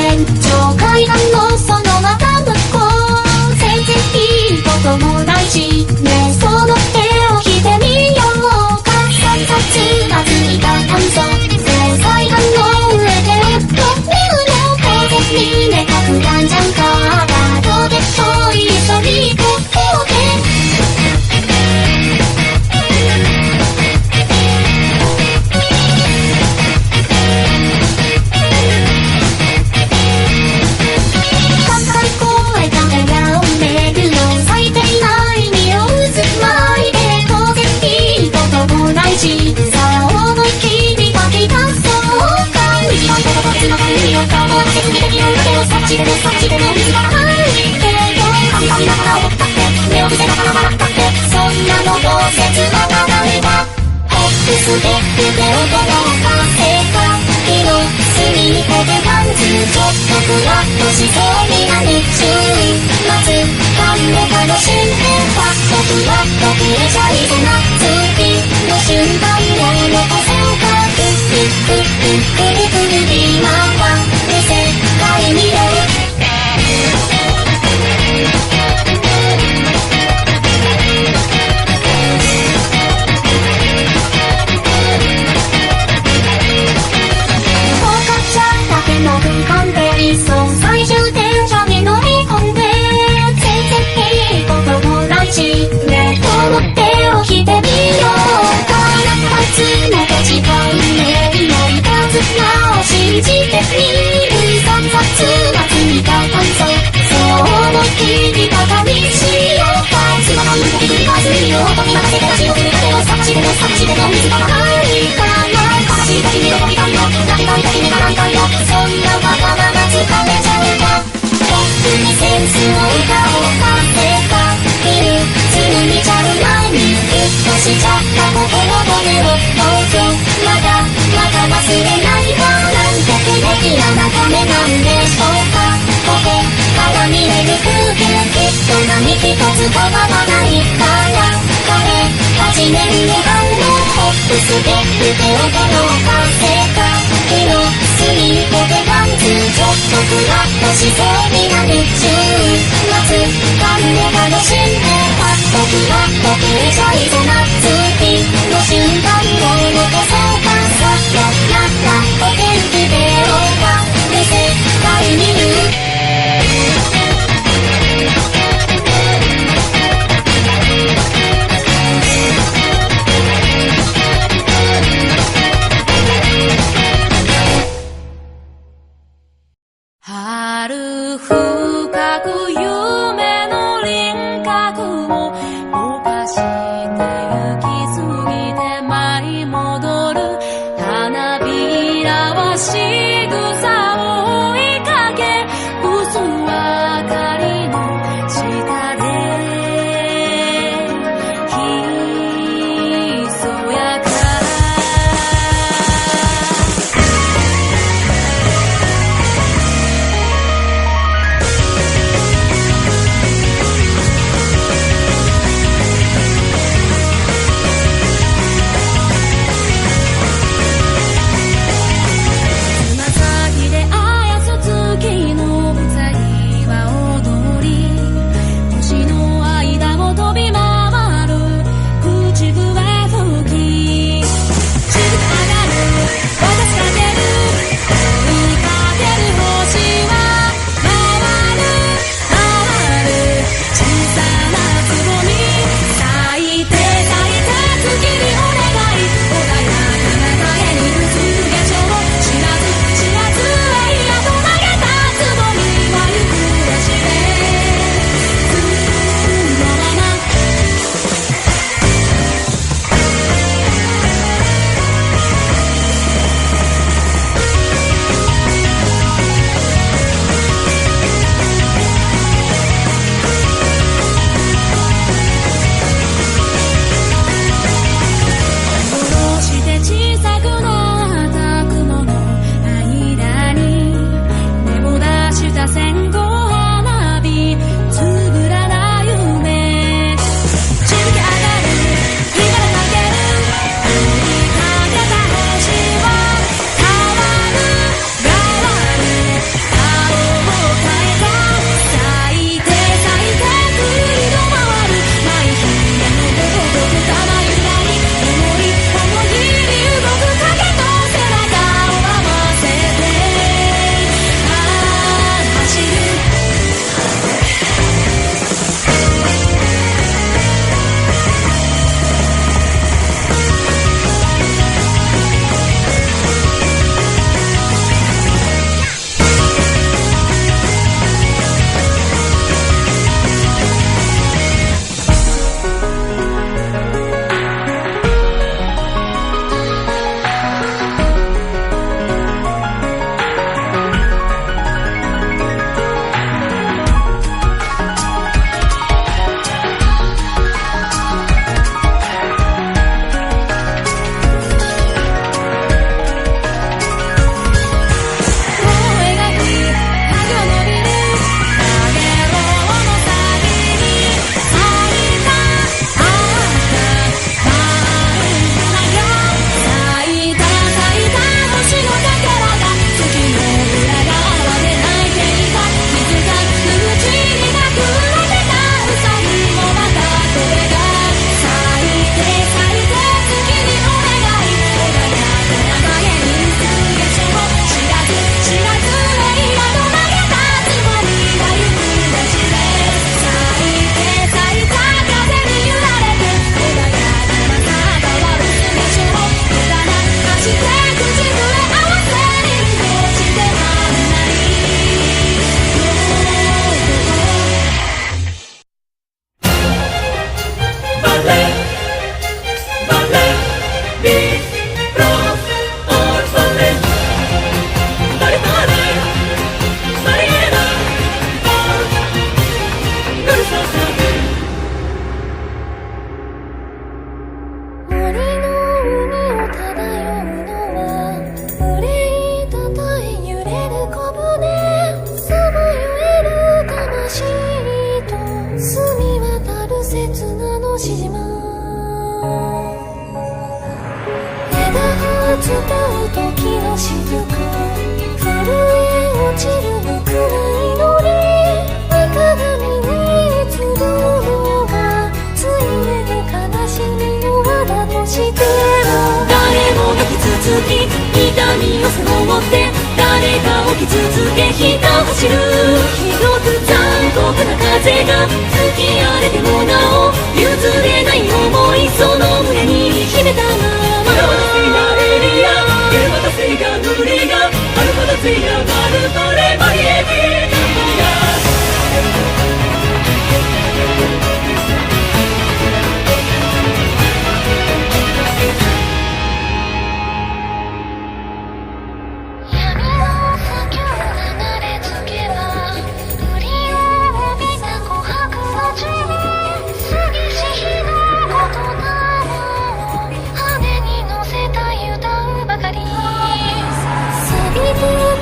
線上海岸のそのまた向こう、全然いいこともないしね、その手を引いてみようか。散々まずいた炭素海岸の上でと見るの当然にね、かくらんじゃんか。どうでしょう、一緒に行こうそっちでも水が入ってよ、神々だから思ったって目を伏せながら笑ったって、そんなのどうせつまらないわ。ホップスで腕をどろかせた日の隅にこでパンツ、ちょっとふわっとしそうになる注意、まず勘で楽しんでファッとふわっとプレシャリでな次の瞬間を残せうか。くるくる今は世界見ろ。最終電車に乗り込んで全然いいこともないしね、この手を引いてみようか。夏の時間ね、いないいたずらを信じてみる。散々なついた炭素そう思い切りバカにしようか。つまらん動き繰り返すようとに任せて足を踏む風を察知でも水がないから悲しい時に喜びたいよ、泣きたい時に笑いたいよ、そんなわがまま疲れちゃうか。ポップにセンスの歌をかせたビルすぐ見ちゃう前にふっとしちゃった心骨をどうぞまた忘れないわ。なんて不敵な眺めなんでしょうか。ここから見える風景きっと何一つ変わらないから8年の半のホップスで腕をどろかせた日の隅にこでパンツ、ちょっとふらっとしそうになる注意、まず勘で楽しんでファッとふらっとプレシャリでな次の瞬間を残そうか。さよならお天気でオーバーで世界見る。春深く夢の輪郭をぼかして行き過ぎて舞い戻る花びらは仕草を追いかけ薄明かりの下でひそやか伝う時の雫、震え落ちる無くないのに三鏡に映るのがついえて悲しみの輪だとしても、誰もが傷つき痛みを背負って誰かを傷つけひた走る、広く残酷な風が吹き荒れてもなお譲れない想い、その胸に秘めたまま。エリアエルマタセガヌリガアルマタセガマルトレマリエビタントヤ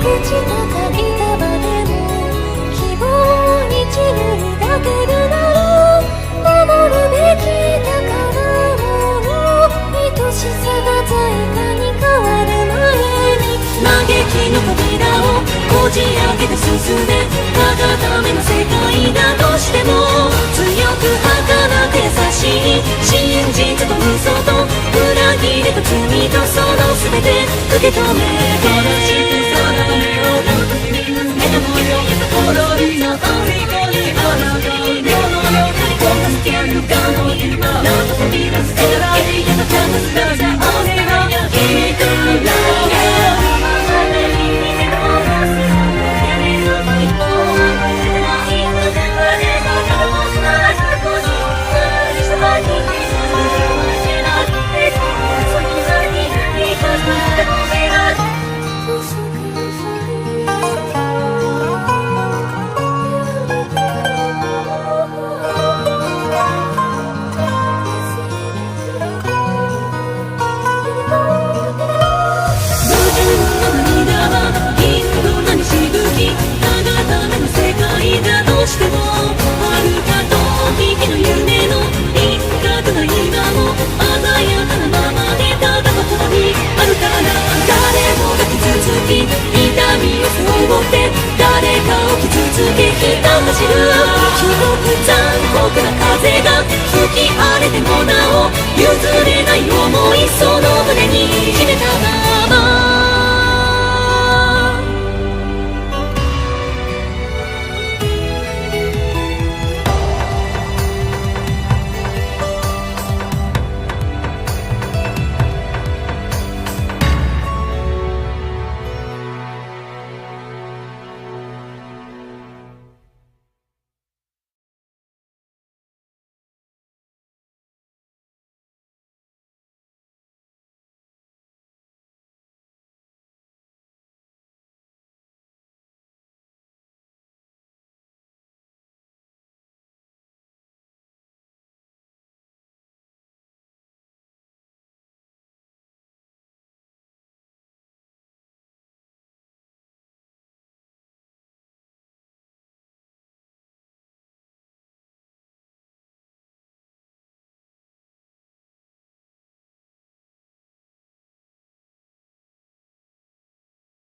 朽ちた鍵束でも希望に散るだけるなら、守るべき宝物、愛しさが在価に変わる前に、嘆きの扉をこじ開けて進め、ための世界だとしても強く儚く優しい真実と嘘と裏切りと罪とその全て受け止め、悲しく空の目をなくす目のよ滅びの虜にあなた世のようにこんなスキャンルがの今なんと飛び出すからいけたチャンスだぜ、お願いやいくらしても遥か遠きの夢の一角が今も鮮やかなままでただここにあるから、誰もが傷つき痛みを背負って誰かを傷つけひた走る、広く残酷な風が吹き荒れてもなお譲れない想い、その胸に秘めたまま